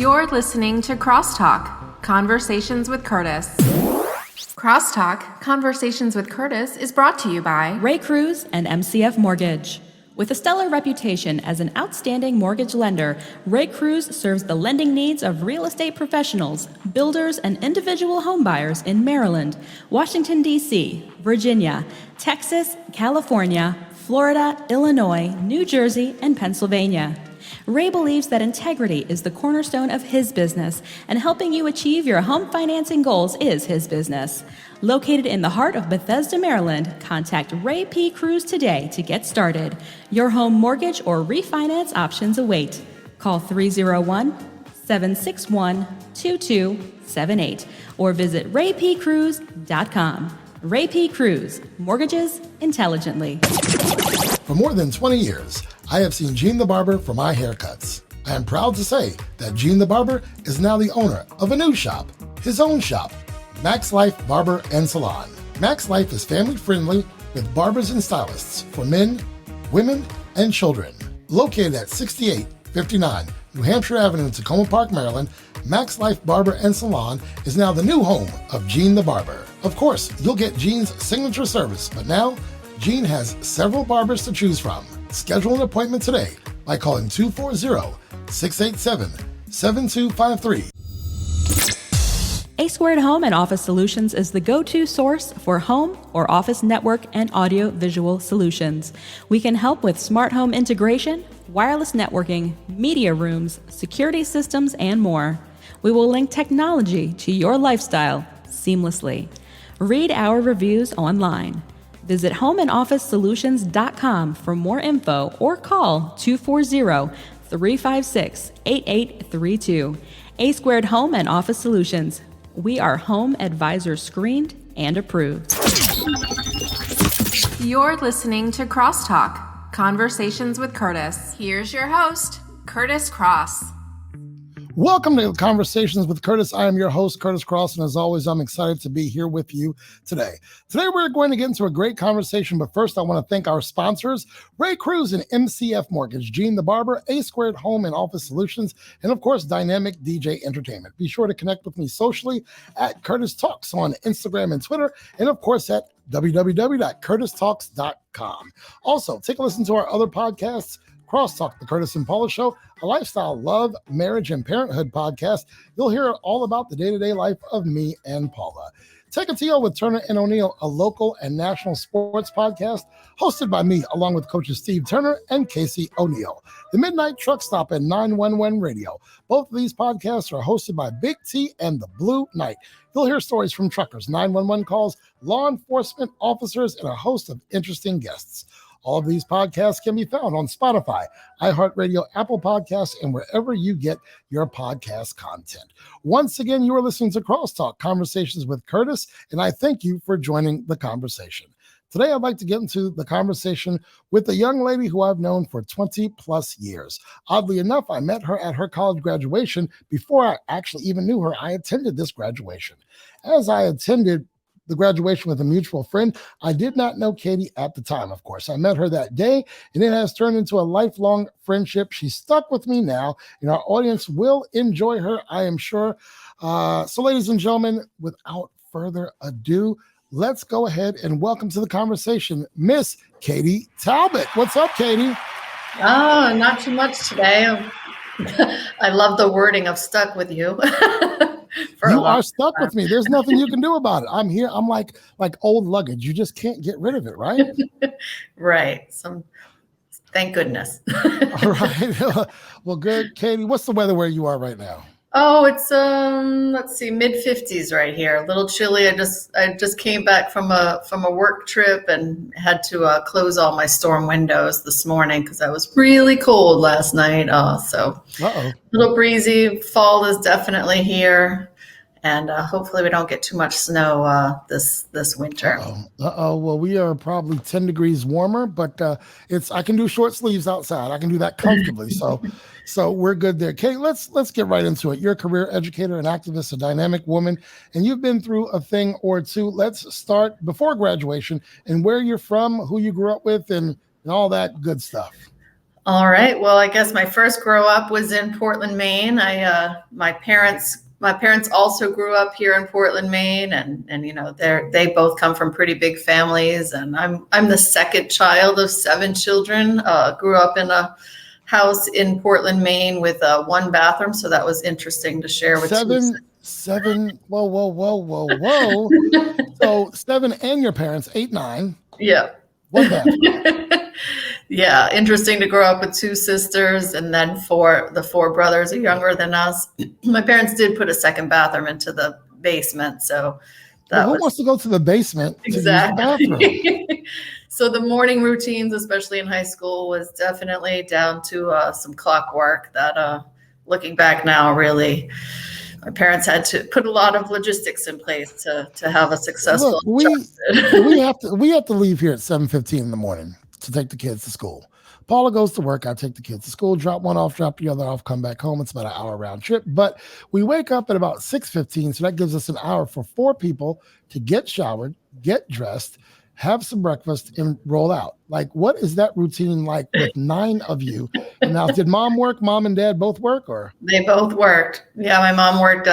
You're listening to Crosstalk, Conversations with Kurtis. Crosstalk, Conversations with Kurtis is brought to you by Ray Cruz and MCF Mortgage. With a stellar reputation as an outstanding mortgage lender, Ray Cruz serves the lending needs of real estate professionals, builders, and individual homebuyers in Maryland, Washington, D.C., Virginia, Texas, California, Florida, Illinois, New Jersey, and Pennsylvania. Ray believes that integrity is the cornerstone of his business, and helping you achieve your home financing goals is his business. Located in the heart of Bethesda, Maryland, contact Ray P. Cruz today to get started. Your home mortgage or refinance options await. Call 301-761-2278 or visit raypcruz.com. Ray P. Cruz, mortgages intelligently. For more than 20 years, I have seen Gene the Barber for my haircuts. I am proud to say that Gene the Barber is now the owner of a new shop, his own shop, Max Life Barber and Salon. Max Life is family friendly with barbers and stylists for men, women, and children. Located at 6859 New Hampshire Avenue in Tacoma Park, Maryland, Max Life Barber and Salon is now the new home of Gene the Barber. Of course, you'll get Gene's signature service, but now Gene has several barbers to choose from. Schedule an appointment today by calling 240-687-7253. A Squared Home and Office Solutions is the go-to source for home or office network and audio-visual solutions. We can help with smart home integration, wireless networking, media rooms, security systems, and more. We will link technology to your lifestyle seamlessly. Read our reviews online. Visit homeandofficesolutions.com for more info or call 240-356-8832. A Squared Home and Office Solutions. We are home advisor screened and approved. You're listening to Crosstalk, Conversations with Kurtis. Here's your host, Kurtis Cross. Welcome to Conversations with Kurtis. I am your host, Kurtis Cross, and as always, I'm excited to be here with you today. Today, we're going to get into a great conversation, but first, I want to thank our sponsors, Ray Cruz and MCF Mortgage, Gene the Barber, A Squared Home and Office Solutions, and of course, Dynamic DJ Entertainment. Be sure to connect with me socially at Kurtis Talks on Instagram and Twitter, and of course, at www.kurtistalks.com. Also, take a listen to our other podcasts, Crosstalk, the Kurtis and Paula Show, a lifestyle, love, marriage, and parenthood podcast. You'll hear all about the day-to-day life of me and Paula. Take a Tea with Turner and O'Neill, a local and national sports podcast hosted by me, along with coaches Steve Turner and Casey O'Neill. The Midnight Truck Stop and 911 Radio. Both of these podcasts are hosted by Big T and the Blue Knight. You'll hear stories from truckers, 911 calls, law enforcement officers, and a host of interesting guests. All of these podcasts can be found on Spotify, iHeartRadio, Apple Podcasts, and wherever you get your podcast content. Once again, you are listening to Crosstalk, Conversations with Kurtis, and I thank you for joining the conversation. Today, I'd like to get into the conversation with a young lady who I've known for 20 plus years. Oddly enough, I met her at her college graduation before I actually even knew her. I attended this graduation. As I attended the graduation with a mutual friend, I did not know Katie at the time, of course. I met her that day, and it has turned into a lifelong friendship. She's stuck with me now, and our audience will enjoy her, I am sure. So, ladies and gentlemen, without further ado, let's go ahead and welcome to the conversation, Miss Katie Talbot. What's up, Katie? Oh, not too much today. I love the wording of stuck with you. You are stuck with me. There's nothing you can do about it. I'm here. I'm like old luggage. You just can't get rid of it, right? Right. Thank goodness. All right. Well, good. Katie, what's the weather where you are right now? Oh, it's let's see, mid-50s right here. A little chilly. I just came back from a work trip and had to close all my storm windows this morning because I was really cold last night. So a little breezy. Fall is definitely here, and hopefully we don't get too much snow this winter. Well, we are probably 10 degrees warmer, but I can do short sleeves outside. I can do that comfortably. So we're good there. Kate, let's get right into it. You're a career educator, an activist, a dynamic woman, and you've been through a thing or two. Let's start before graduation and where you're from, who you grew up with, and all that good stuff. All right. Well, I guess my first grow up was in Portland, Maine. My parents also grew up here in Portland, Maine, and they both come from pretty big families, and I'm the second child of 7 children. Grew up in a house in Portland, Maine with one bathroom, so that was interesting to share with seven. Whoa. So 7 and your parents, 8, 9. Yeah. One bathroom. Yeah, interesting to grow up with 2 sisters, and then the 4 brothers are younger than us. My parents did put a second bathroom into the basement, so who wants to go to the basement exactly. to use the bathroom? So the morning routines, especially in high school, was definitely down to some clockwork that, looking back now, really, my parents had to put a lot of logistics in place to have a successful. Look, we have to leave here at 7:15 in the morning to take the kids to school. Paula goes to work. I take the kids to school, drop one off, drop the other off, come back home. It's about an hour round trip. But we wake up at about 6:15, so that gives us an hour for 4 people to get showered, get dressed, have some breakfast, and roll out. Like, what is that routine like with 9 of you? And now, did mom work? Mom and dad both work, or? They both worked. Yeah, my mom worked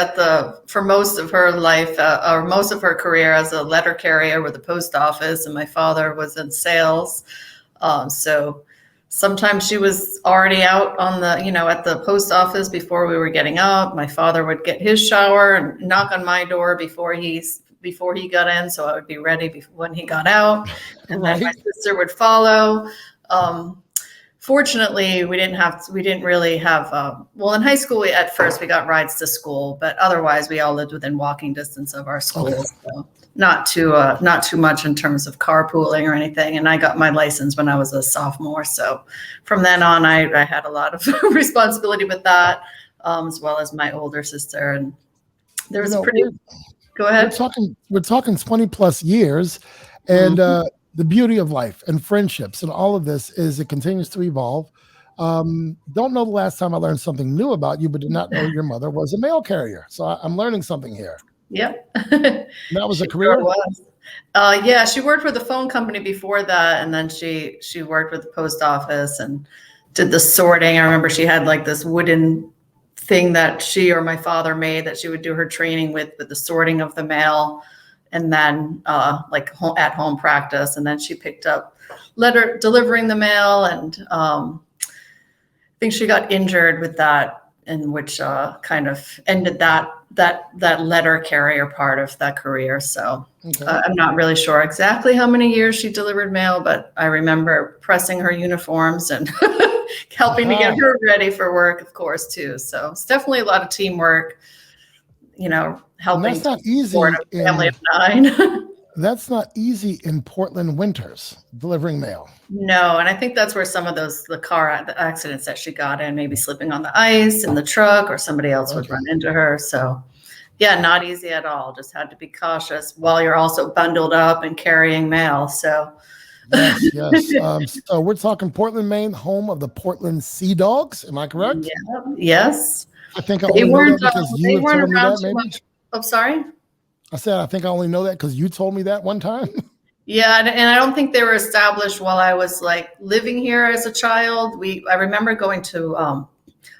for most of her life, or most of her career, as a letter carrier with the post office, and my father was in sales. So sometimes she was already out on at the post office before we were getting up. My father would get his shower and knock on my door before he got in, so I would be ready when he got out, and then my sister would follow. Fortunately, we didn't really have. Well, in high school, at first we got rides to school, but otherwise we all lived within walking distance of our schools. Okay. So not too much in terms of carpooling or anything. And I got my license when I was a sophomore, so from then on, I had a lot of responsibility with that, as well as my older sister. And there was Go ahead. We're talking 20 plus years, and the beauty of life and friendships and all of this is it continues to evolve. Don't know the last time I learned something new about you, but did not know your mother was a mail carrier. So I'm learning something here. Yep. That was a career? Sure was. Yeah, she worked for the phone company before that, and then she worked with the post office and did the sorting. I remember she had like this wooden thing that she or my father made that she would do her training with the sorting of the mail, and then at home practice. And then she picked up delivering the mail, and I think she got injured with that, in which kind of ended that letter carrier part of that career. So okay. I'm not really sure exactly how many years she delivered mail, but I remember pressing her uniforms and helping to get her ready for work, of course, too. So it's definitely a lot of teamwork, helping. And that's not easy. Support a family of 9. That's not easy in Portland winters, delivering mail. No, and I think that's where some of the car accidents that she got in, maybe slipping on the ice in the truck, or somebody else would run into her. So, yeah, not easy at all. Just had to be cautious while you're also bundled up and carrying mail. So. Yes. So we're talking Portland, Maine, home of the Portland Sea Dogs. Am I correct? Yeah. Yes. I think I only know that because you told me that. Maybe. Much. Oh, sorry. I said I think I only know that because you told me that one time. Yeah, and I don't think they were established while I was living here as a child. I remember going to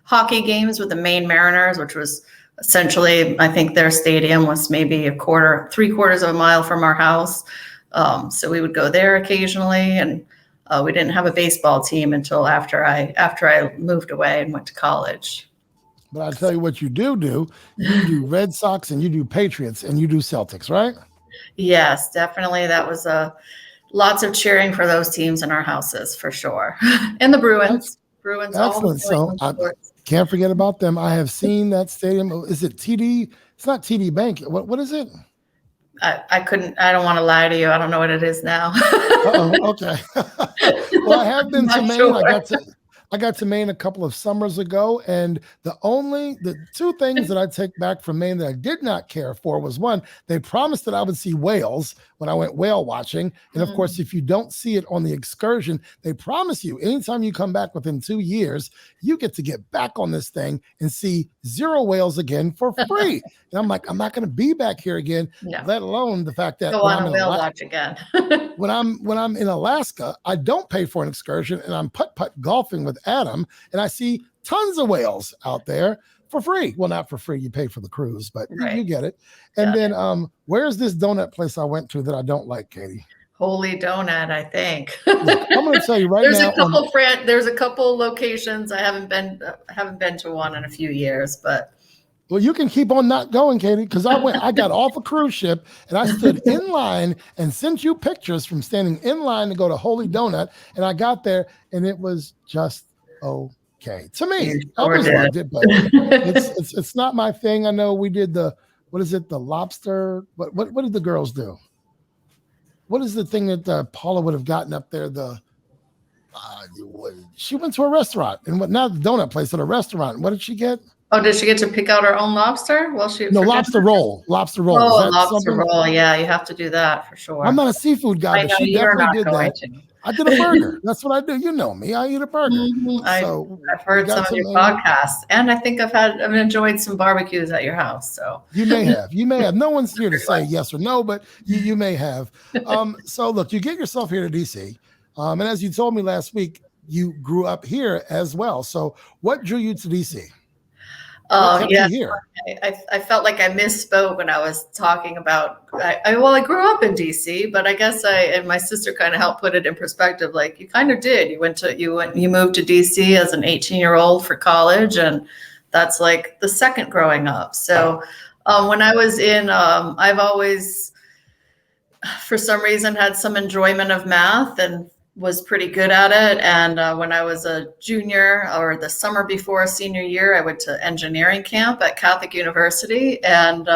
hockey games with the Maine Mariners, which was essentially, I think their stadium was maybe 3/4 of a mile from our house. So we would go there occasionally, and we didn't have a baseball team until after I moved away and went to college. But I'll tell you what you do. You do Red Sox and you do Patriots and you do Celtics, right? Yes, definitely. That was lots of cheering for those teams in our houses, for sure. And the Bruins. Excellent. So I can't forget about them. I have seen that stadium. Is it TD? It's not TD Bank. What is it? I don't want to lie to you. I don't know what it is now. Okay. Well, I have been to Maine. Sure. I got to Maine a couple of summers ago, and the 2 things that I take back from Maine that I did not care for was, one, they promised that I would see whales when I went whale watching. And of course, if you don't see it on the excursion, they promise you anytime you come back within 2 years, you get to get back on this thing and see 0 whales again for free. And I'm like, I'm not going to be back here again, let alone the fact that go on a whale watch again. when I'm in Alaska, I don't pay for an excursion, and I'm putt-putt golfing with Adam, and I see tons of whales out there for free. Well, not for free. You pay for the cruise, but you get it. And then where's this donut place I went to that I don't like, Katie? Holy Donut, I think. Look, I'm going to tell you right now. There's a couple locations. I haven't been to one in a few years, but. Well, you can keep on not going, Katie, because I got off a cruise ship and I stood in line and sent you pictures from standing in line to go to Holy Donut. And I got there and it was just okay. To me, others loved it, but it's not my thing. I know we did the lobster? What did the girls do? What is the thing that Paula would have gotten up there? She went to a restaurant, and not the donut place, but a restaurant. What did she get? Oh, did she get to pick out her own lobster? Lobster roll. Lobster roll. Oh, lobster roll. Yeah, you have to do that for sure. I'm not a seafood guy, but she definitely did that. I did a burger. That's what I do. You know me. I eat a burger. Mm-hmm. I've heard some of your podcasts, and I think I've enjoyed some barbecues at your house. So you may have. No one's here to say yes or no, but you may have. So look, you get yourself here to DC, and as you told me last week, you grew up here as well. So what drew you to DC? Oh, yeah. I felt like I misspoke when I was talking about, I grew up in DC, but I guess and my sister kind of helped put it in perspective. Like you kind of did. You moved to DC as an 18-year-old for college, and that's like the second growing up. So when I was I've always, for some reason, had some enjoyment of math and was pretty good at it. And when I was a junior, or the summer before senior year, I went to engineering camp at Catholic University. And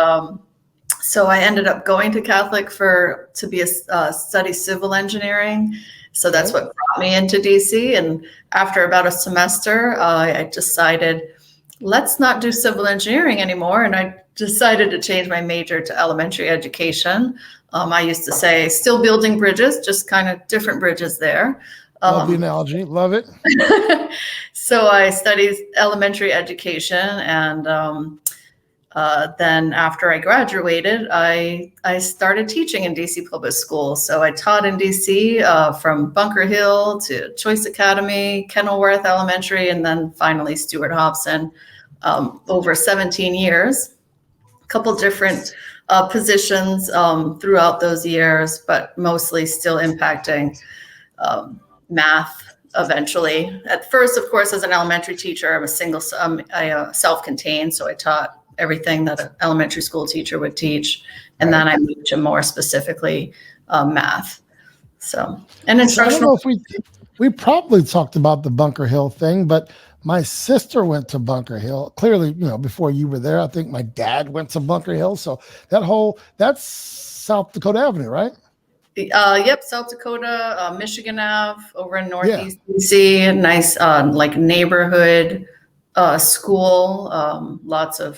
so I ended up going to Catholic to study civil engineering. So that's what brought me into DC. And after about a semester, I decided, let's not do civil engineering anymore. And I decided to change my major to elementary education. I used to say still building bridges, just kind of different bridges there. Love the analogy. Love it. So I studied elementary education. And then after I graduated, I started teaching in DC public schools. So I taught in DC from Bunker Hill to Choice Academy, Kenilworth Elementary, and then finally Stuart Hobson over 17 years. A couple different positions throughout those years, but mostly still impacting math eventually. At first, of course, as an elementary teacher, I'm self-contained, so I taught everything that an elementary school teacher would teach, and then I moved to more specifically math. So, and instructional. I don't know if we probably talked about the Bunker Hill thing, but my sister went to Bunker Hill. Clearly, before you were there, I think my dad went to Bunker Hill. So that's South Dakota Avenue, right? Yep, South Dakota, Michigan Ave, over in Northeast DC. Nice, like neighborhood school. Lots of,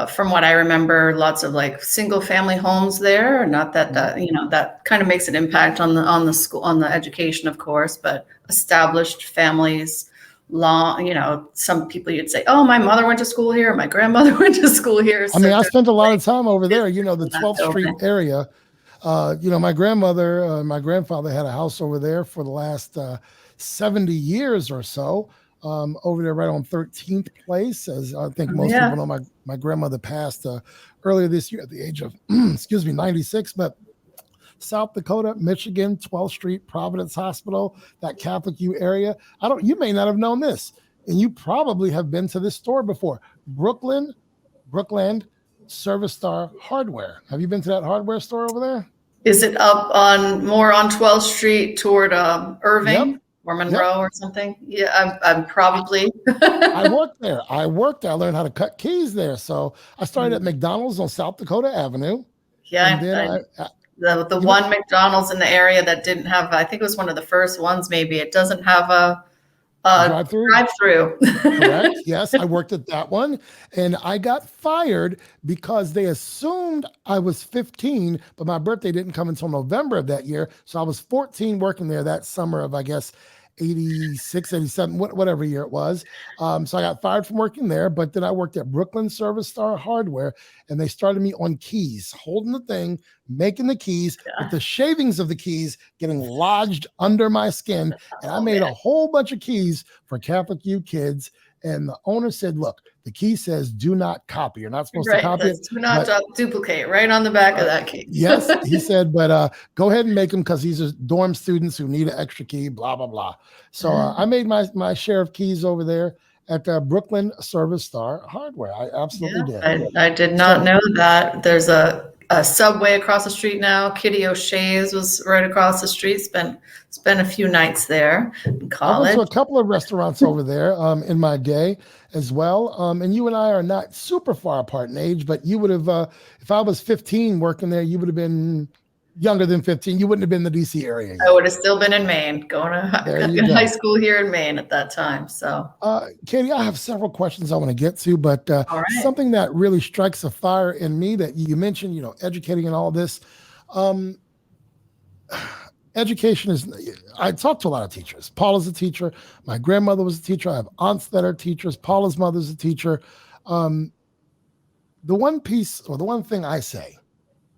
from what I remember, lots of like single family homes there. Not that that kind of makes an impact on the school, on the education, of course, but established families. Some people you'd say, oh, my mother went to school here, my grandmother went to school here. So I spent a lot of time over there, the 12th Street area. My grandmother, my grandfather had a house over there for the last 70 years or so. Over there right on 13th Place, as I think most people know. My grandmother passed earlier this year at the age of 96. But South Dakota, Michigan, 12th Street, Providence Hospital, that Catholic U area. You may not have known this, and you probably have been to this store before. Brookland Service Star Hardware. Have you been to that hardware store over there? Is it more on 12th Street toward Irving? Yep. Or Monroe or something? Yeah, I'm probably. I worked there. I learned how to cut keys there. So I started at McDonald's on South Dakota Avenue. Yeah, and then the one McDonald's in the area that didn't have, I think it was one of the first ones, maybe. It doesn't have a drive-through. Correct. Yes, I worked at that one. And I got fired because they assumed I was 15, but my birthday didn't come until November of that year. So I was 14 working there that summer of, I guess, 86, 87, whatever year it was. So I got fired from working there, but then I worked at Brooklyn Service Star Hardware, and they started me on keys, holding the thing, making the keys, with the shavings of the keys getting lodged under my skin. And I made a whole bunch of keys for Catholic U kids. And the owner said, look, the key says do not copy. You're not supposed to copy it. Do not duplicate right on the back of that key. Yes, he said, but go ahead and make them because these are dorm students who need an extra key, blah, blah, blah. So I made my share of keys over there at Brooklyn Service Star Hardware. I absolutely did. I did not know that. There's a Subway across the street now. Kitty O'Shea's was right across the street. Spent a few nights there in college. I went to a couple of restaurants over there in my day as well. And you and I are not super far apart in age, but you would have, if I was 15 working there, you would have been younger than 15. You wouldn't have been in the DC area yet. I would have still been in Maine, going to high school here in Maine at that time. So, Katie, I have several questions I want to get to, but something that really strikes a fire in me that you mentioned, educating and all this. Education I talk to a lot of teachers. Paula's a teacher. My grandmother was a teacher. I have aunts that are teachers. Paula's mother's a teacher. The one thing I say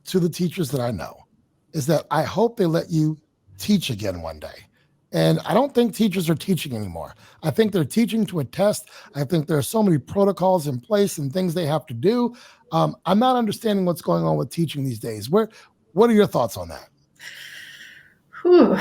to the teachers that I know is that I hope they let you teach again one day. And I don't think teachers are teaching anymore. I think they're teaching to a test. I think there are so many protocols in place and things they have to do. I'm not understanding what's going on with teaching these days. What are your thoughts on that? Whew.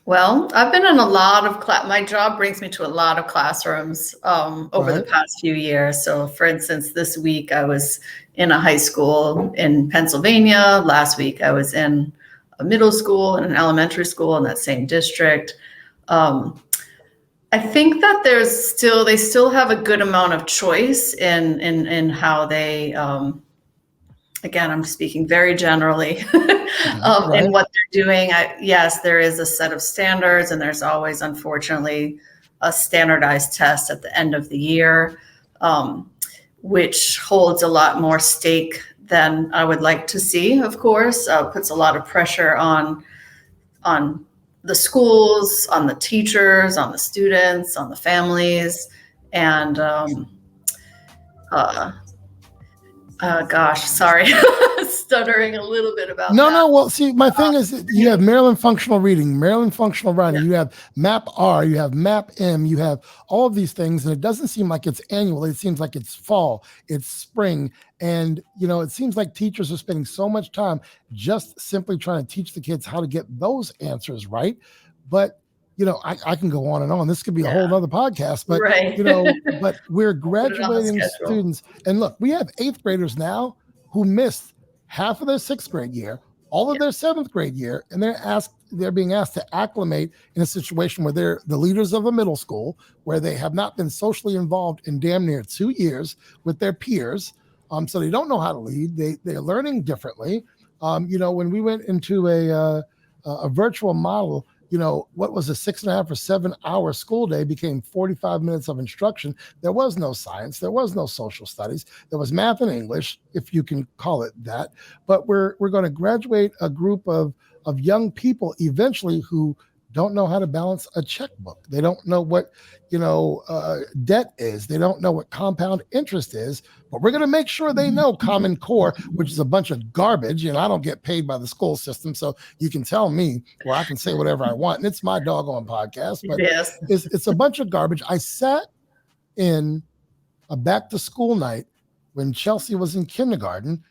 Well, I've been in a lot of my job brings me to a lot of classrooms over the past few years. So for instance, this week I was in a high school in Pennsylvania. Last week I was in a middle school and an elementary school in that same district. I think that they still have a good amount of choice in how they, again, I'm speaking very generally, in what they're doing. Yes, there is a set of standards, and there's always, unfortunately, a standardized test at the end of the year, which holds a lot more stake than I would like to see, of course. Puts a lot of pressure on the schools, on the teachers, on the students, on the families, and gosh, sorry, stuttering a little bit about that. No. Well, see, my thing is you have Maryland functional reading, Maryland functional writing, you have MAP R, you have MAP M, you have all of these things, and it doesn't seem like it's annual. It seems like it's fall, it's spring, and it seems like teachers are spending so much time just simply trying to teach the kids how to get those answers right. But I can go on and on. This could be a whole other podcast, but but we're graduating students. And look, we have 8th graders now who missed half of their 6th grade year, all of their 7th grade year, and they're being asked to acclimate in a situation where they're the leaders of a middle school, where they have not been socially involved in damn near 2 years with their peers. So they don't know how to lead. They're learning differently. When we went into a virtual model, what was a 6.5 or 7 hour school day became 45 minutes of instruction. There was no science. There was no social studies. There was math and English, if you can call it that. But we're going to graduate a group of young people eventually who don't know how to balance a checkbook. They don't know what, debt is. They don't know what compound interest is, but we're going to make sure they know Common Core, which is a bunch of garbage. I don't get paid by the school system, so you can tell me, or I can say whatever I want. And it's my doggone podcast, but it's a bunch of garbage. I sat in a back to school night when Chelsea was in kindergarten,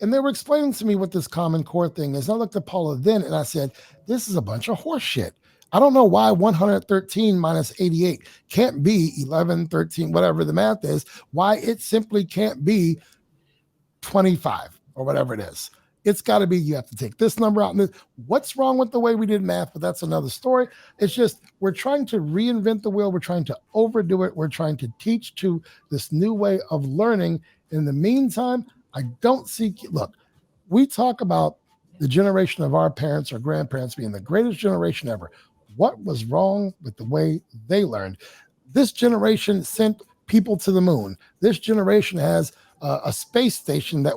and they were explaining to me what this Common Core thing is. I looked at Paula then and I said, this is a bunch of horse shit. I don't know why 113 minus 88 can't be 11, 13, whatever the math is, why it simply can't be 25 or whatever it is. It's got to be, you have to take this number out. And what's wrong with the way we did math? But that's another story. It's just, we're trying to reinvent the wheel. We're trying to overdo it. We're trying to teach to this new way of learning. In the meantime, I don't see, look, we talk about the generation of our parents or grandparents being the greatest generation ever. What was wrong with the way they learned? This generation sent people to the moon. This generation has a space station that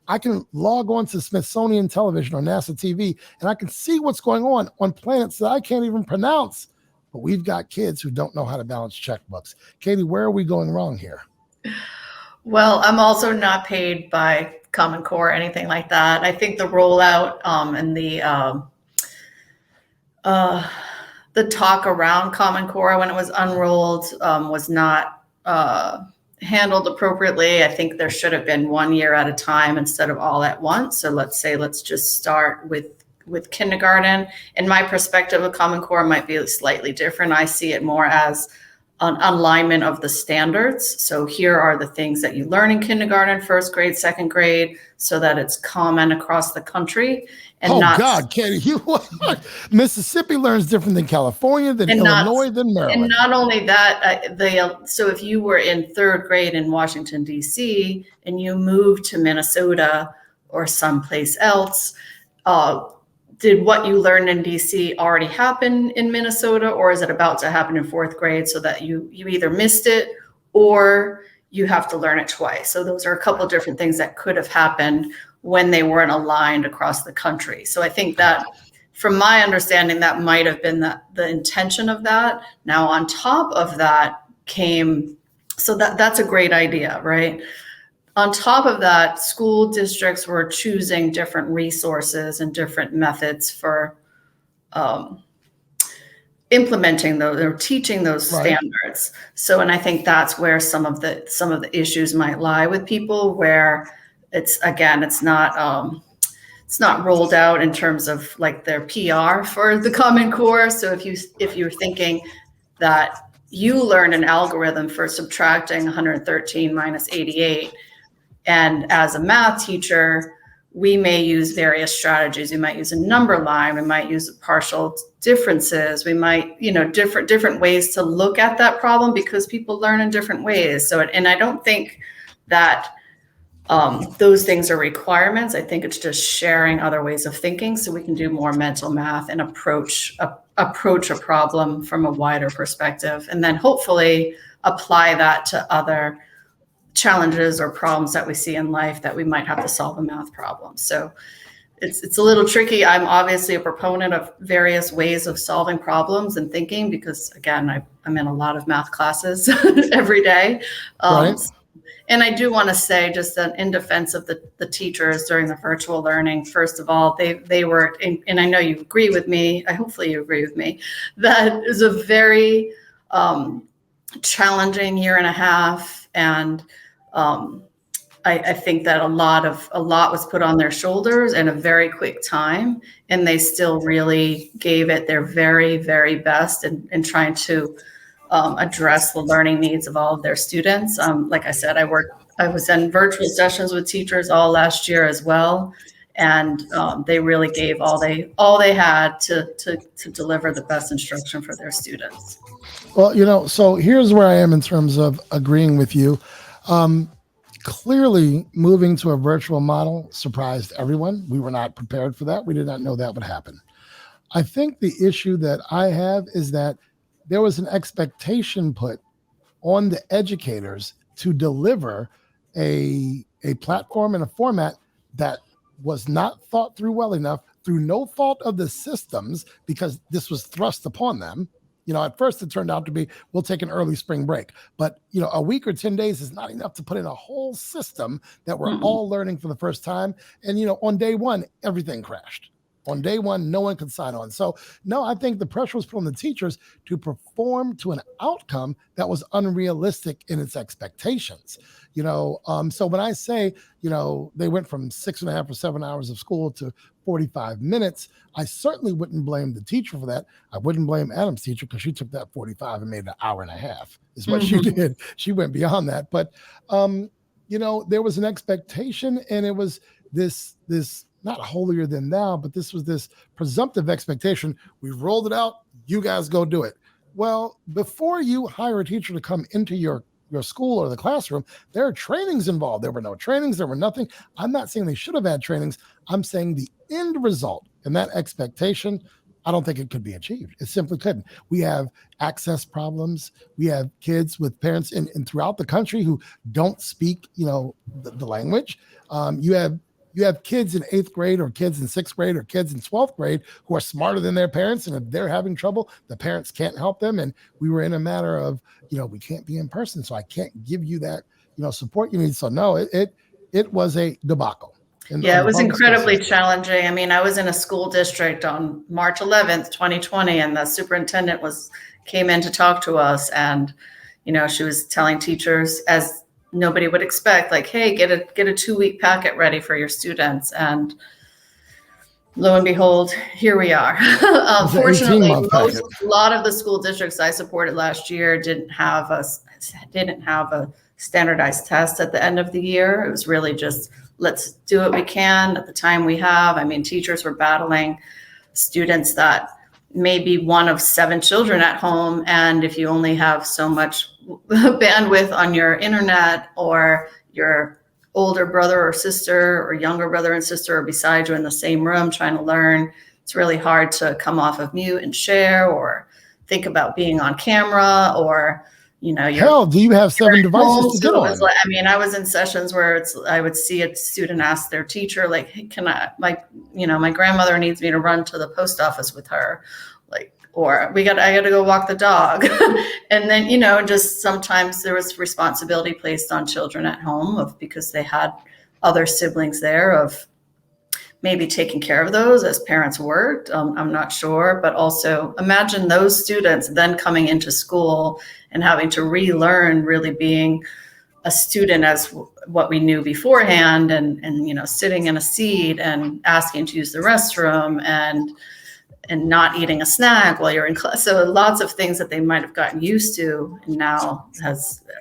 I can log on to Smithsonian Television or NASA TV, and I can see what's going on planets that I can't even pronounce. But we've got kids who don't know how to balance checkbooks. Katie, where are we going wrong here? Well, I'm also not paid by Common Core or anything like that. I think the rollout and the talk around Common Core when it was unrolled was not handled appropriately. I think there should have been 1 year at a time instead of all at once. So let's just start with kindergarten. And my perspective of Common Core might be slightly different. I see it more as an alignment of the standards. So here are the things that you learn in kindergarten, first grade, second grade, so that it's common across the country. And God, Katie, Mississippi learns different than California, than Illinois, than Maryland. And not only that, so if you were in third grade in Washington, D.C., and you moved to Minnesota or someplace else, did what you learned in DC already happen in Minnesota, or is it about to happen in fourth grade so that you either missed it or you have to learn it twice? So those are a couple of different things that could have happened when they weren't aligned across the country. So I think that from my understanding, that might have been the intention of that. Now, on top of that that's a great idea, right? On top of that, school districts were choosing different resources and different methods for implementing those or teaching those standards. So, and I think that's where some of the issues might lie with people, where it's not rolled out in terms of like their PR for the Common Core. So if you're thinking that you learn an algorithm for subtracting 113 minus 88. And as a math teacher, we may use various strategies. We might use a number line. We might use partial differences. We might, different ways to look at that problem because people learn in different ways. So, and I don't think that those things are requirements. I think it's just sharing other ways of thinking so we can do more mental math and approach a problem from a wider perspective, and then hopefully apply that to other challenges or problems that we see in life that we might have to solve a math problem. So it's a little tricky. I'm obviously a proponent of various ways of solving problems and thinking because, again, I'm in a lot of math classes every day. Right. And I do want to say, just in defense of the teachers during the virtual learning, first of all, they were, and I know you agree with me, hopefully you agree with me, that is a very challenging year and a half. And I think that a lot was put on their shoulders in a very quick time, and they still really gave it their very, very best in trying to address the learning needs of all of their students. Like I said, I was in virtual sessions with teachers all last year as well, and they really gave all they had to deliver the best instruction for their students. Well, so here's where I am in terms of agreeing with you. Clearly, moving to a virtual model surprised everyone. We were not prepared for that. We did not know that would happen. I think the issue that I have is that there was an expectation put on the educators to deliver a platform and a format that was not thought through well enough through no fault of the systems, because this was thrust upon them. At first it turned out to be, we'll take an early spring break, but a week or 10 days is not enough to put in a whole system that we're all learning for the first time. And, on day one, everything crashed. On day one, no one could sign on. So no, I think the pressure was put on the teachers to perform to an outcome that was unrealistic in its expectations. So when I say, they went from 6.5 or 7 hours of school to 45 minutes, I certainly wouldn't blame the teacher for that. I wouldn't blame Adam's teacher because she took that 45 and made it an hour and a half is what she did. She went beyond that. But, there was an expectation, and it was this not holier than thou, but this was this presumptive expectation. We rolled it out. You guys go do it. Well, before you hire a teacher to come into your school or the classroom, there are trainings involved. There were no trainings. There were nothing. I'm not saying they should have had trainings. I'm saying the end result and that expectation, I don't think it could be achieved. It simply couldn't. We have access problems. We have kids with parents in throughout the country who don't speak, the language. You have kids in 8th grade or kids in 6th grade or kids in 12th grade who are smarter than their parents. And if they're having trouble, the parents can't help them. And we were in a matter of, we can't be in person. So I can't give you that, support you need. So no, it was a debacle. Yeah, it was incredibly challenging. I mean, I was in a school district on March 11th, 2020, and the superintendent came in to talk to us. And, she was telling teachers, as nobody would expect, like, hey, get a 2-week packet ready for your students. And lo and behold, here we are. Fortunately, a lot of the school districts I supported last year didn't have a standardized test at the end of the year. It was really just, let's do what we can at the time we have. I mean, teachers were battling students that may be one of 7 children at home. And if you only have so much bandwidth on your internet, or your older brother or sister or younger brother and sister are beside you in the same room trying to learn, it's really hard to come off of mute and share, or think about being on camera, or hell, do you have 7 devices to get on? I was in sessions where I would see a student ask their teacher, like, hey, can I, my grandmother needs me to run to the post office with her, or I got to go walk the dog. And then, just sometimes there was responsibility placed on children at home because they had other siblings there, of maybe taking care of those as parents worked. I'm not sure, but also imagine those students then coming into school and having to relearn really being a student as what we knew beforehand, and sitting in a seat and asking to use the restroom and not eating a snack while you're in class. So lots of things that they might have gotten used to, and now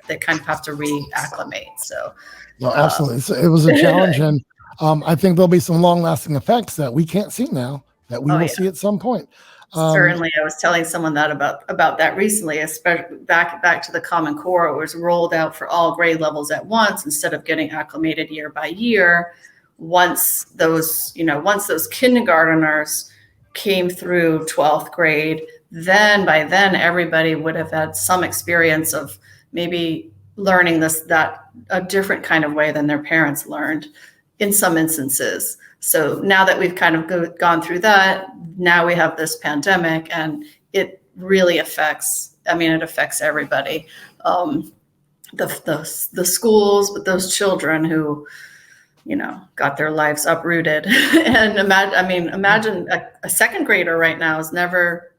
they kind of have to reacclimate. So, no, absolutely. So it was a challenge, and I think there'll be some long-lasting effects that we can't see now that we will see at some point. Certainly, I was telling someone that about that recently, especially back to the Common Core. It was rolled out for all grade levels at once instead of getting acclimated year by year. Once those kindergarteners came through 12th grade, by then everybody would have had some experience of maybe learning that a different kind of way than their parents learned in some instances. So now that we've kind of gone through that, now we have this pandemic, and it really affects everybody. The schools, but those children who, got their lives uprooted. And imagine a 2nd grader right now has never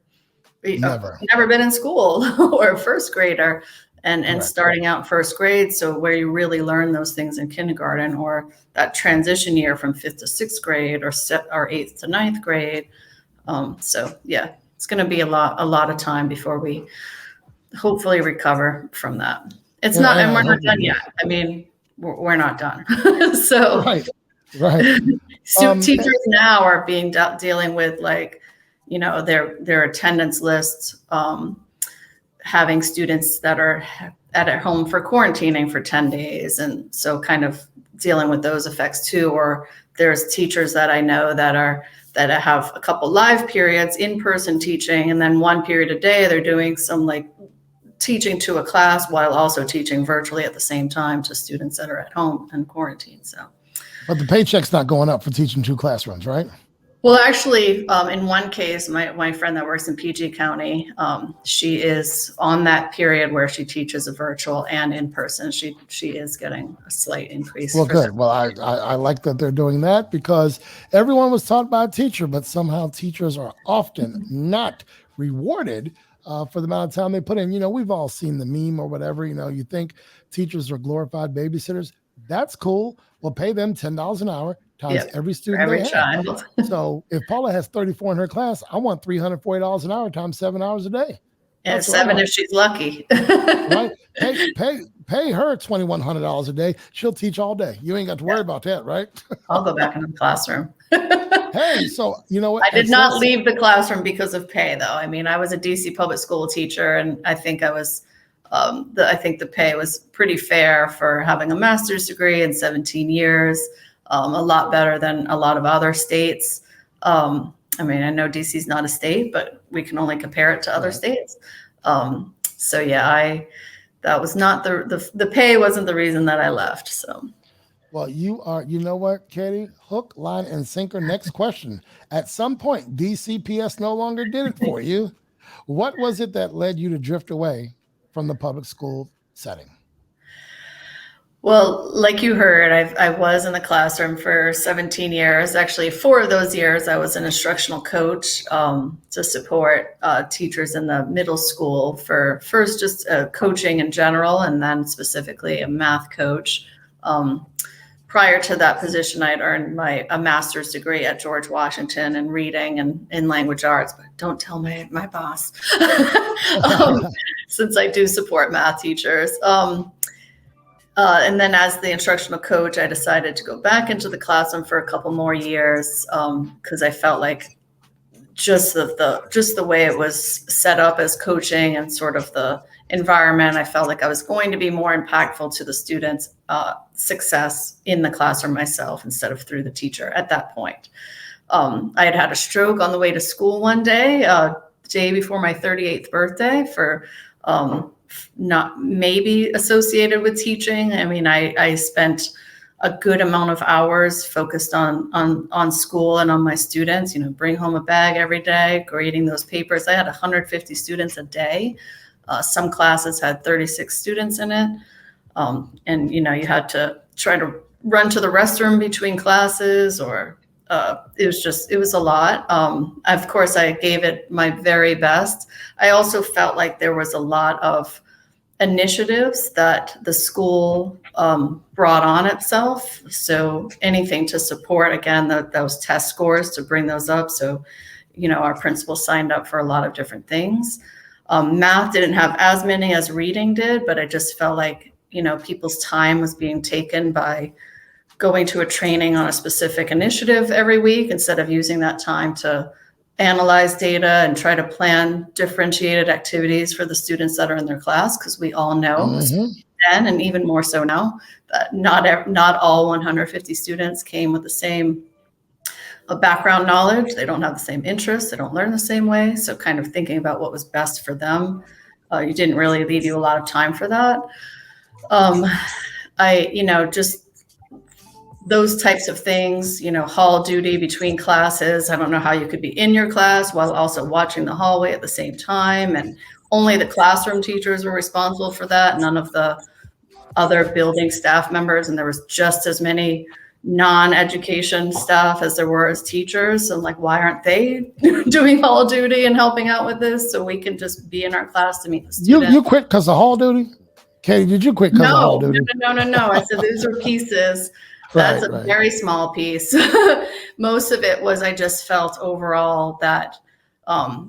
been in school, or a 1st grader. And starting out 1st grade, so where you really learn those things in kindergarten, or that transition year from 5th to 6th grade, or 8th to 9th grade. So yeah, it's going to be a lot of time before we hopefully recover from that. It's not, and we're not done yet. We're not done. So right. So teachers now are dealing with their attendance lists. Having students that are at home for quarantining for 10 days. And so kind of dealing with those effects too. Or there's teachers that I know that have a couple live periods, in-person teaching, and then 1 period a day, they're doing some teaching to a class while also teaching virtually at the same time to students that are at home and quarantine. So, but the paycheck's not going up for teaching 2 classrooms, right? Well, actually, in one case, my friend that works in PG County, she is on that period where she teaches a virtual and in person. She is getting a slight increase. Well, good. Well, I like that they're doing that, because everyone was taught by a teacher, but somehow teachers are often not rewarded for the amount of time they put in. We've all seen the meme or whatever. You think teachers are glorified babysitters. That's cool. We'll pay them $10 an hour times every student every they child. have. So if Paula has 34 in her class, I want $340 an hour times 7 hours a day. And 7 if she's lucky. Right? Pay her $2,100 a day. She'll teach all day. You ain't got to worry about that, right? I'll go back in the classroom. Hey, so you know what? I did not leave the classroom because of pay, though. I was a DC public school teacher, and I think I was. I think the pay was pretty fair for having a master's degree in 17 years. A lot better than a lot of other states. I mean, I know DC is not a state, but we can only compare it to other states. So yeah, that was not the pay wasn't the reason that I left. So. Well, you know what, Katie? Hook, line, and sinker. Next question. At some point, DCPS no longer did it for you. What was it that led you to drift away from the public school setting? Well, like you heard, I was in the classroom for 17 years. Actually, 4 of those years, I was an instructional coach to support teachers in the middle school for first just coaching in general, and then specifically a math coach. Prior to that position, I had earned a master's degree at George Washington in reading and in language arts, but don't tell my boss, since I do support math teachers. And then as the instructional coach, I decided to go back into the classroom for a couple more years because I felt like just the way it was set up as coaching and sort of the environment, I felt like I was going to be more impactful to the students' success in the classroom myself instead of through the teacher at that point. I had a stroke on the way to school one day, the day before my 38th birthday, for not maybe associated with teaching. I mean, I spent a good amount of hours focused on school and on my students, bring home a bag every day, grading those papers. I had 150 students a day. Some classes had 36 students in it. And, you had to try to run to the restroom between classes, or it was a lot. Of course, I gave it my very best. I also felt like there was a lot of initiatives that the school brought on itself. So anything to support, again, those test scores, to bring those up. So, our principal signed up for a lot of different things. Math didn't have as many as reading did, but I just felt like, people's time was being taken by going to a training on a specific initiative every week instead of using that time to analyze data and try to plan differentiated activities for the students that are in their class. Because we all know then, and even more so now, that not all 150 students came with the same background knowledge. They don't have the same interests. They don't learn the same way. So kind of thinking about what was best for them, you didn't really leave you a lot of time for that. Just those types of things, hall duty between classes. I don't know how you could be in your class while also watching the hallway at the same time. And only the classroom teachers were responsible for that. None of the other building staff members. And there was just as many non-education staff as there were as teachers. So why aren't they doing hall duty and helping out with this so we can just be in our class to meet the students? You quit because of hall duty? Katie, did you quit because of hall duty? No. I said these are pieces. That's a very small piece. Most of it was I just felt overall that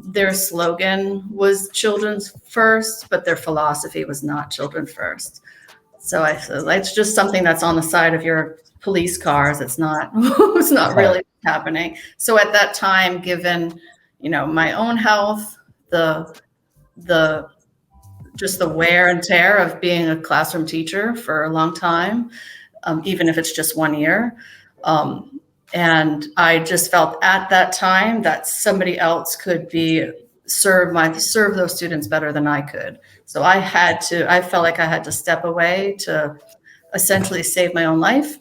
their slogan was children's first, but their philosophy was not children first. So I said, it's just something that's on the side of your police cars. It's not really happening. So at that time, given, my own health, just the wear and tear of being a classroom teacher for a long time, even if it's just 1 year. And I just felt at that time that somebody else could serve those students better than I could. So I felt like I had to step away to essentially save my own life.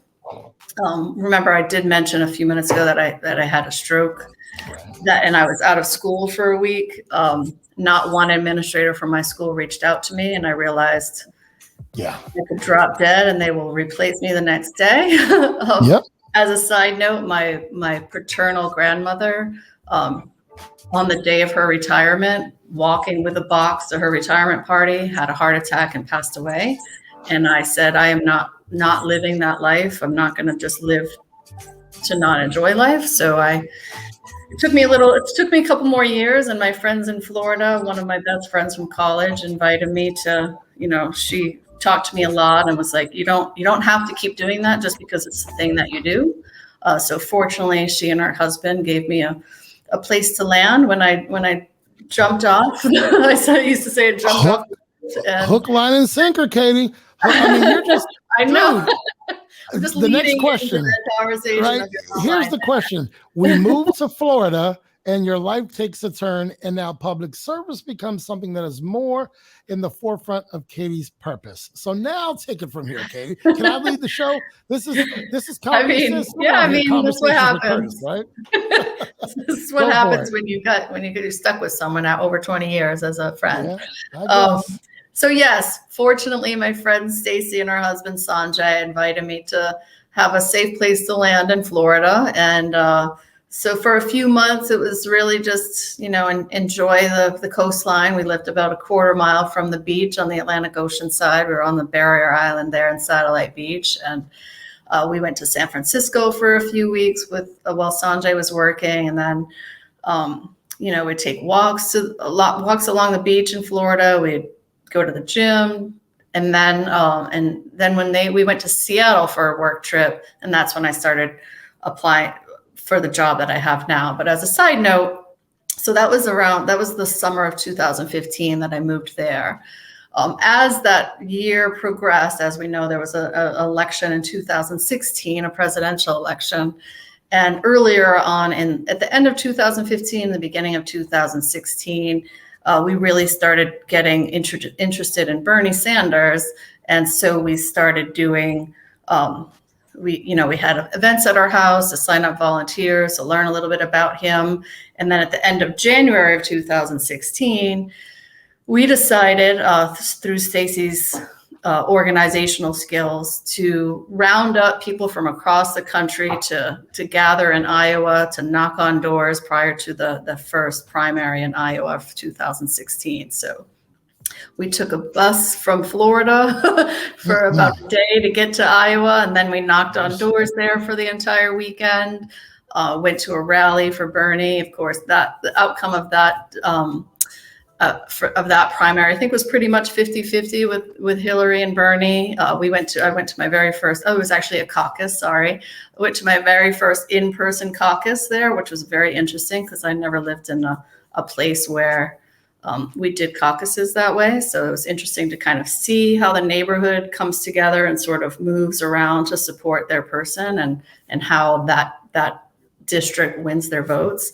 Remember, I did mention a few minutes ago that I had a stroke, and I was out of school for a week. Not one administrator from my school reached out to me, and I realized I could drop dead and they will replace me the next day. As a side note, my paternal grandmother, on the day of her retirement, walking with a box to her retirement party, had a heart attack and passed away. And I said, I am not living that life. I'm not going to just live to not enjoy life. So it took me a couple more years, and my friends in Florida, one of my best friends from college, invited me to, she talked to me a lot and was like, you don't have to keep doing that just because it's the thing that you do. So fortunately, she and her husband gave me a place to land when I jumped off. I used to say I jumped off. Hook, line, and sinker, Katie. You're just. I know. I'm just the next question. Conversation. Right? Here's the question. We moved to Florida and your life takes a turn, and now public service becomes something that is more in the forefront of Katie's purpose. So now take it from here, Katie. Can I lead the show? This is that's what happens, right? This is what happens when you get stuck with someone at over 20 years as a friend. Yeah, so yes, fortunately, my friend Stacy and her husband Sanjay invited me to have a safe place to land in Florida, and so for a few months, it was really just, enjoy the coastline. We lived about a quarter mile from the beach on the Atlantic Ocean side. We were on the barrier island there in Satellite Beach. And we went to San Francisco for a few weeks while Sanjay was working. And then, we'd take walks along the beach in Florida. We'd go to the gym. And then we went to Seattle for a work trip. And that's when I started applying for the job that I have now. But as a side note, so that was the summer of 2015 that I moved there. As that year progressed, as we know, there was an election in 2016, a presidential election. And earlier on, at the end of 2015, the beginning of 2016, we really started getting interested in Bernie Sanders. And so we started doing we had events at our house to sign up volunteers, to learn a little bit about him. And then at the end of January of 2016, we decided through Stacy's organizational skills to round up people from across the country to gather in Iowa, to knock on doors prior to the first primary in Iowa of 2016. So we took a bus from Florida for about a day to get to Iowa, and then we knocked on doors there for the entire weekend. Went to a rally for Bernie. Of course, the outcome of that primary, I think, was pretty much 50-50 with Hillary and Bernie. I went to my very first. Oh, it was actually a caucus. Sorry, I went to my very first in-person caucus there, which was very interesting because I never lived in a place where we did caucuses that way. So it was interesting to kind of see how the neighborhood comes together and sort of moves around to support their person and how that district wins their votes.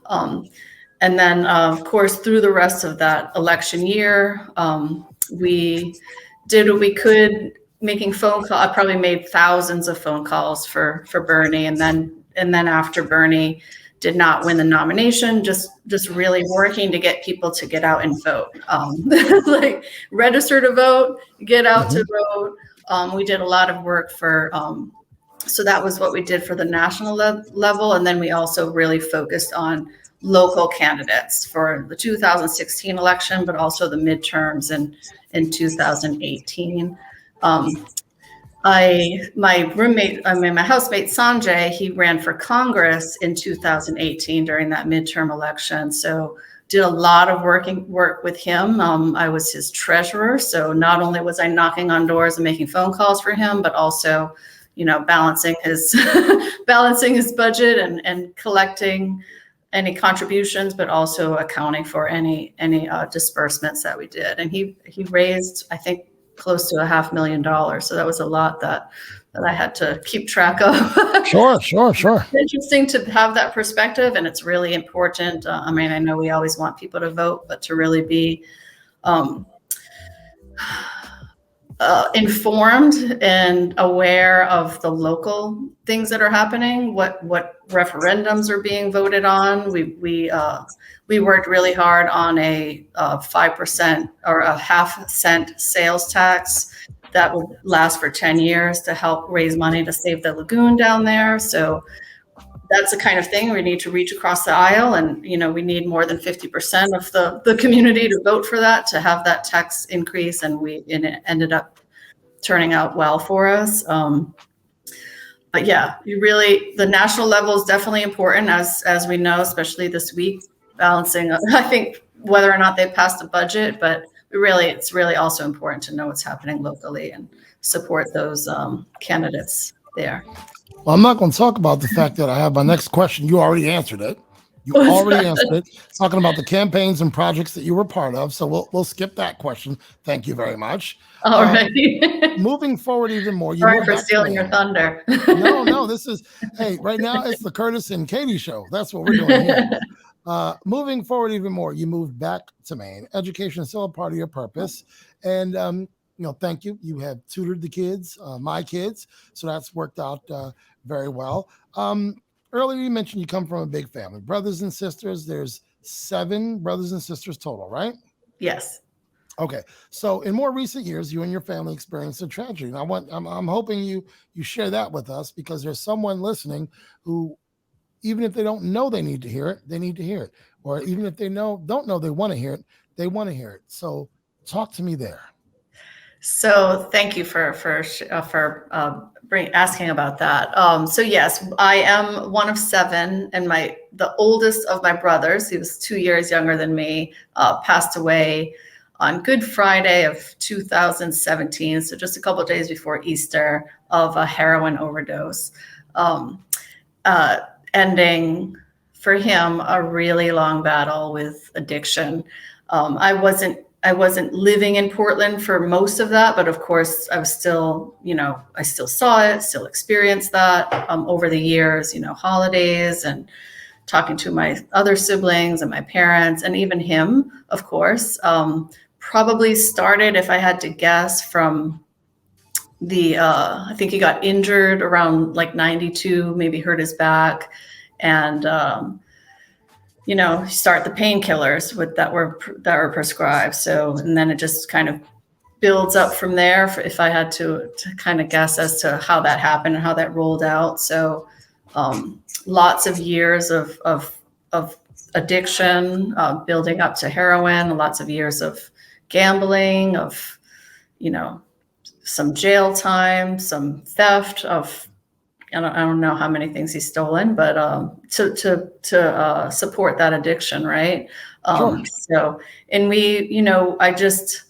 And then, of course, through the rest of that election year, we did what we could, making phone calls. I probably made thousands of phone calls for Bernie. And then after Bernie did not win the nomination, just really working to get people to get out and vote, like register to vote, get out to vote. We did a lot of work so that was what we did for the national level. And then we also really focused on local candidates for the 2016 election, but also the midterms in 2018. My housemate Sanjay, he ran for Congress in 2018 during that midterm election. So did a lot of work with him. I was his treasurer. So not only was I knocking on doors and making phone calls for him, but also, balancing his budget and collecting any contributions, but also accounting for any disbursements that we did. And he raised, I think, close to $500,000. So that was a lot that I had to keep track of. Sure. It's interesting to have that perspective, and it's really important. I know we always want people to vote, but to really be informed and aware of the local things that are happening, what referendums are being voted on. We worked really hard on a 5% or a 0.5-cent sales tax that will last for 10 years to help raise money to save the lagoon down there. So that's the kind of thing we need to reach across the aisle. And, we need more than 50% of the community to vote for that, to have that tax increase. And it ended up turning out well for us. But yeah, the national level is definitely important, as we know, especially this week, balancing, I think, whether or not they passed a budget, but it's really also important to know what's happening locally and support those candidates there. Well, I'm not going to talk about the fact that I have my next question. You already answered it. You already answered it, talking about the campaigns and projects that you were part of. So we'll skip that question. Thank you very much. All right. Moving forward even more, you Sorry moved for back to stealing your Maine. thunder. No, this is, hey, right now it's the Kurtis and Katie show. That's what we're doing here. Moving forward even more, you moved back to Maine. Education is still a part of your purpose. And, thank you. You have tutored the kids, my kids. So that's worked out very well. Earlier you mentioned you come from a big family, brothers and sisters. There's 7 brothers and sisters total, right? Yes. Okay. So in more recent years, you and your family experienced a tragedy. And I'm hoping you share that with us, because there's someone listening who, even if they don't know they need to hear it, they need to hear it. Or even if they don't know they want to hear it, they want to hear it. So talk to me there. So thank you for asking about that. So yes, I am one of 7, and the oldest of my brothers, he was 2 years younger than me, passed away on Good Friday of 2017. So just a couple of days before Easter, of a heroin overdose, ending for him a really long battle with addiction. I wasn't living in Portland for most of that, but of course I was still, I still saw it, still experienced that over the years, holidays and talking to my other siblings and my parents, and even him, of course. Probably started, if I had to guess, from I think he got injured around like 92, maybe hurt his back, and start the painkillers that were prescribed. So, and then it just kind of builds up from there. If I had to kind of guess as to how that happened and how that rolled out. So, lots of years of addiction, building up to heroin, lots of years of gambling, of, some jail time, some theft of, I don't know how many things he's stolen, but to support that addiction, right? Sure. So, and we, I just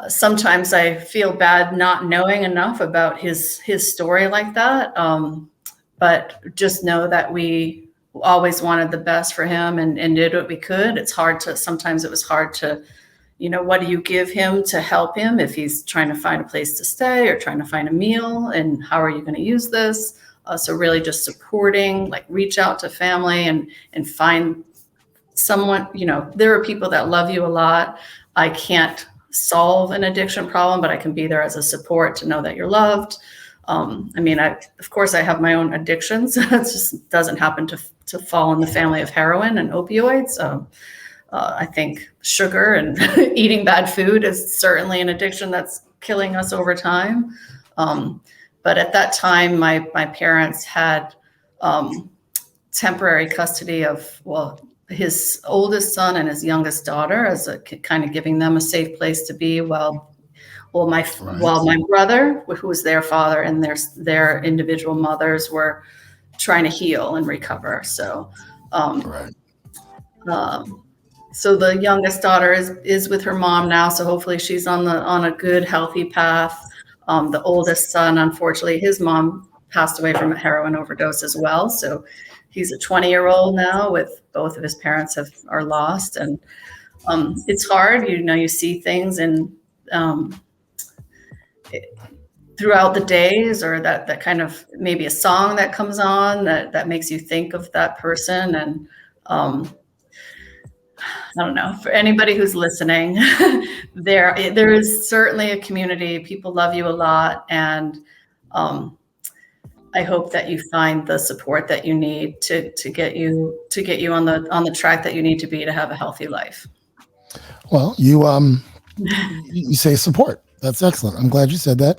sometimes I feel bad not knowing enough about his story like that. But just know that we always wanted the best for him and did what we could. Sometimes it was hard to, what do you give him to help him if he's trying to find a place to stay or trying to find a meal, and how are you going to use this? So really just supporting, like reach out to family and find someone, there are people that love you a lot. I can't solve an addiction problem, but I can be there as a support to know that you're loved. Of course I have my own addictions. It just doesn't happen to fall in the family of heroin and opioids. I think sugar and eating bad food is certainly an addiction that's killing us over time. But at that time, my parents had temporary custody of, his oldest son and his youngest daughter, as a kind of giving them a safe place to be while my brother, who was their father, and their individual mothers were trying to heal and recover. So, so the youngest daughter is with her mom now. So hopefully she's on a good, healthy path. The oldest son, unfortunately, his mom passed away from a heroin overdose as well. So he's a 20-year-old now, with both of his parents are lost. And it's hard, you see things and throughout the days, or that kind of maybe a song that comes on that makes you think of that person. And I don't know, for anybody who's listening, there is certainly a community. People love you a lot. And I hope that you find the support that you need to get you on the track that you need to be to have a healthy life. Well, you say support. That's excellent. I'm glad you said that,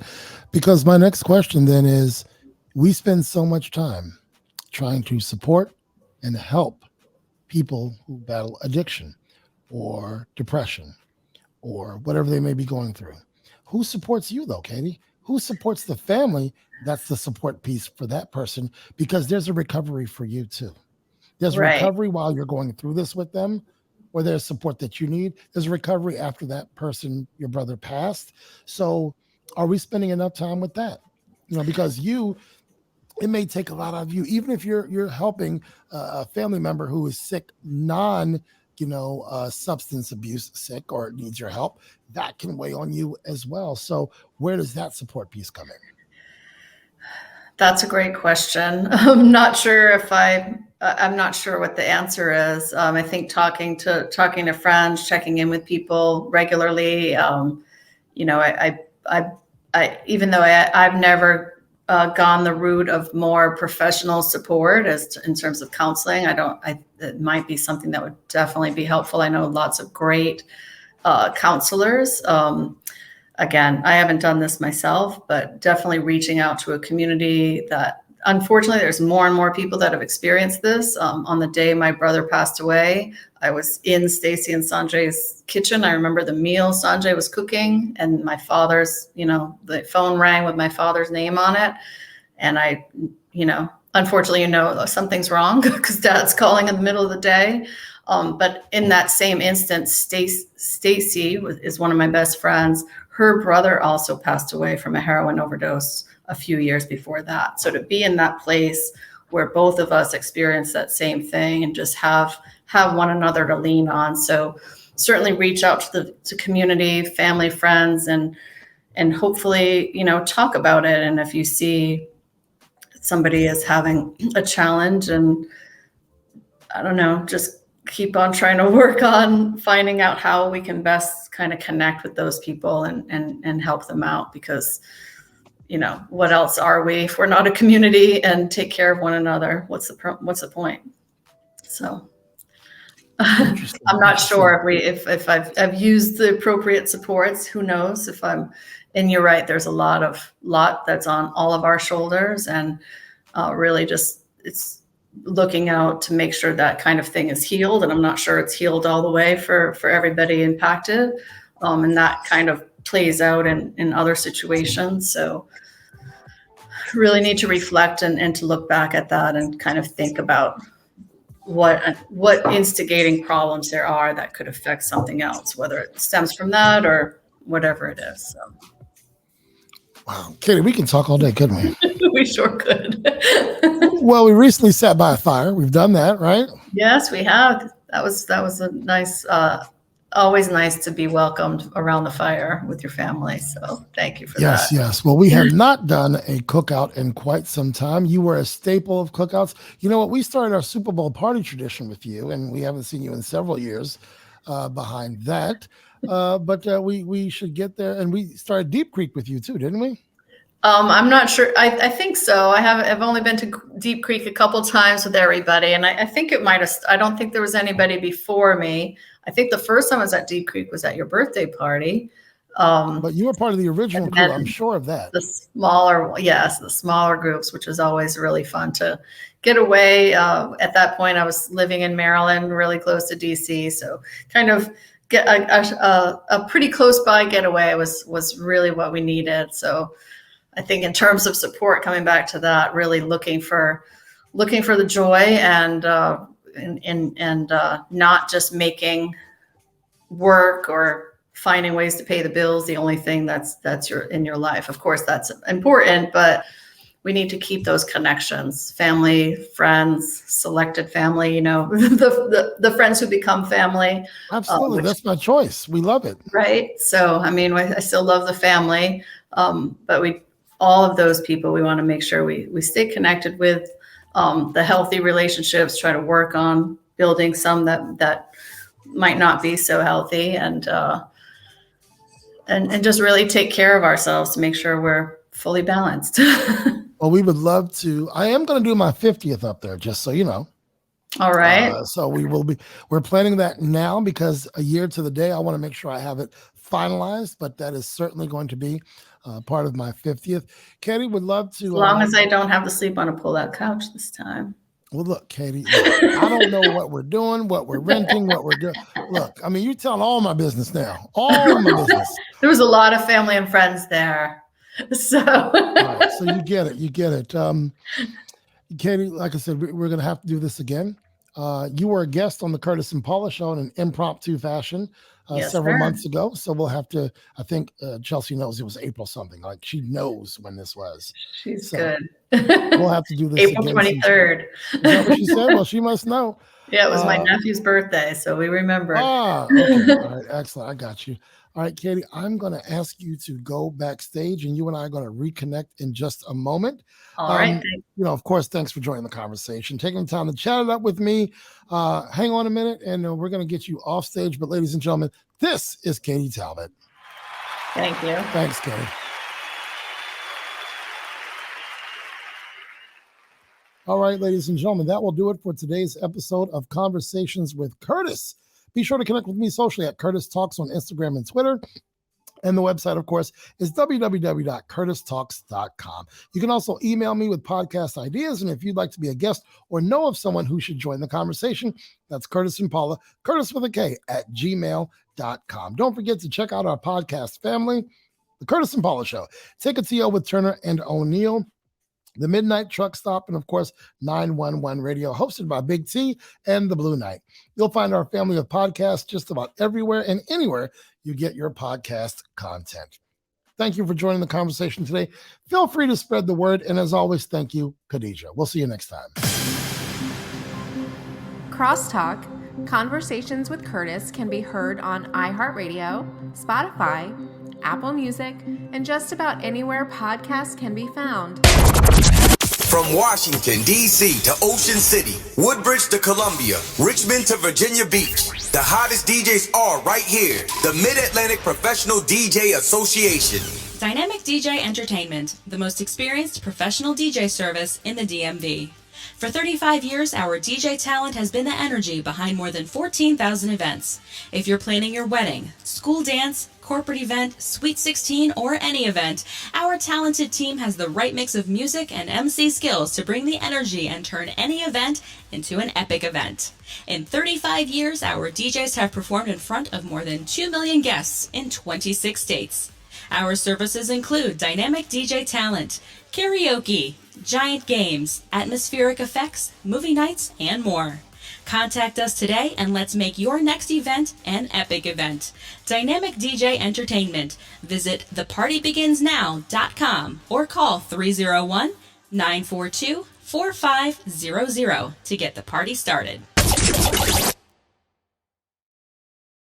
because my next question then is, we spend so much time trying to support and help people who battle addiction or depression or whatever they may be going through. Who supports you though, Katie? Who supports the family? That's the support piece for that person, because there's a recovery for you too. There's Right. recovery while you're going through this with them, or there's support that you need. There's recovery after that person, your brother, passed. So are we spending enough time with that? Because you it may take a lot out of you, even if you're helping a family member who is sick, substance abuse sick, or needs your help. That can weigh on you as well. So where does that support piece come in? That's a great question. I'm not sure I'm not sure what the answer is. I think talking to friends, checking in with people regularly. I even though I've never gone the route of more professional support in terms of counseling, it might be something that would definitely be helpful. I know lots of great counselors. Again, I haven't done this myself, but definitely reaching out to a community that, unfortunately, there's more and more people that have experienced this. On the day my brother passed away, I was in Stacy and Sanjay's kitchen. I remember the meal Sanjay was cooking, and my father's, the phone rang with my father's name on it. And I, unfortunately, something's wrong because dad's calling in the middle of the day. But in that same instance, Stacy is one of my best friends. Her brother also passed away from a heroin overdose a few years before that. So to be in that place where both of us experience that same thing and just have one another to lean on. So certainly reach out to community, family, friends, and hopefully, talk about it. And if you see somebody is having a challenge, and I don't know, just keep on trying to work on finding out how we can best kind of connect with those people and help them out, because what else are we if we're not a community and take care of one another? What's the point? So I'm not sure if I've used the appropriate supports. Who knows if I'm, and you're right, there's a lot that's on all of our shoulders, and really just it's looking out to make sure that kind of thing is healed. And I'm not sure it's healed all the way for everybody impacted. And that kind of plays out in other situations. So really need to reflect and to look back at that and kind of think about what instigating problems there are that could affect something else, whether it stems from that or whatever it is. So. Wow, Katie, we can talk all day, couldn't we? We sure could. Well, we recently sat by a fire. We've done that, right? Yes, we have. That was a nice, always nice to be welcomed around the fire with your family. So thank you for that. Yes. Well, we have not done a cookout in quite some time. You were a staple of cookouts. You know what? We started our Super Bowl party tradition with you, and we haven't seen you in several years behind that. But we should get there. And we started Deep Creek with you too, didn't we? I'm not sure. I think so. I've only been to Deep Creek a couple times with everybody, and I think it might have. I don't think there was anybody before me. I think the first time I was at Deep Creek was at your birthday party. But you were part of the original crew. I'm sure of that. The smaller groups, which is always really fun to get away. At that point, I was living in Maryland, really close to DC, so kind of get a pretty close by getaway was really what we needed. So I think in terms of support, coming back to that, really looking for the joy and not just making work or finding ways to pay the bills the only thing that's in your life. Of course, that's important, but we need to keep those connections, family, friends, selected family, the friends who become family. Absolutely. That's my choice. We love it. Right. So, I mean, I still love the family, but all of those people, we want to make sure we stay connected with the healthy relationships, try to work on building some that might not be so healthy, and just really take care of ourselves to make sure we're fully balanced. Well, we would love to. I am going to do my 50th up there, just so you know. All right. So we're planning that now, because a year to the day, I want to make sure I have it finalized, but that is certainly going to be part of my 50th. Katie would love to. As long as I don't have to sleep on a pull-out couch this time. Well, look, Katie, I don't know what we're doing, what we're renting, what we're doing. Look, I mean, you're telling all my business now. All my business. There was a lot of family and friends there. So, right, so you get it. Katie, like I said, we're going to have to do this again. You were a guest on the Curtis and Paula show in an impromptu fashion Yes, several sir. months ago. So we'll have to, I think Chelsea knows it was April something. Like she knows when this was. She's So good. We'll have to do this April again. 23rd. Is that what she said? Well, she must know. Yeah, it was my nephew's birthday, so we remember. Okay. All right. Excellent. I got you. All right, Katie, I'm going to ask you to go backstage and you and I are going to reconnect in just a moment. All right. Of course, thanks for joining the conversation, taking the time to chat it up with me. Hang on a minute and we're going to get you off stage. But ladies and gentlemen, this is Katie Talbot. Thank you. Thanks, Katie. All right, ladies and gentlemen, that will do it for today's episode of Conversations with Kurtis. Be sure to connect with me socially at Kurtis Talks on Instagram and Twitter. And the website, of course, is www.kurtistalks.com. You can also email me with podcast ideas. And if you'd like to be a guest or know of someone who should join the conversation, that's Kurtis and Paula, Kurtis with a K, @gmail.com. Don't forget to check out our podcast family, The Kurtis and Paula Show. Take a TO with Turner and O'Neill, The Midnight Truck Stop, and of course, 911 Radio, hosted by Big T and The Blue Knight. You'll find our family of podcasts just about everywhere and anywhere you get your podcast content. Thank you for joining the conversation today. Feel free to spread the word. And as always, thank you, Khadijah. We'll see you next time. Crosstalk, Conversations with Kurtis can be heard on iHeartRadio, Spotify, Apple Music, and just about anywhere podcasts can be found. From Washington, D.C. to Ocean City, Woodbridge to Columbia, Richmond to Virginia Beach, the hottest DJs are right here. The Mid-Atlantic Professional DJ Association. Dynamic DJ Entertainment, the most experienced professional DJ service in the DMV. For 35 years, our DJ talent has been the energy behind more than 14,000 events. If you're planning your wedding, school dance, corporate event, Sweet 16, or any event, our talented team has the right mix of music and MC skills to bring the energy and turn any event into an epic event. In 35 years, our DJs have performed in front of more than 2 million guests in 26 states. Our services include dynamic DJ talent, karaoke, giant games, atmospheric effects, movie nights, and more. Contact us today and let's make your next event an epic event. Dynamic DJ Entertainment. Visit thepartybeginsnow.com or call 301-942-4500 to get the party started.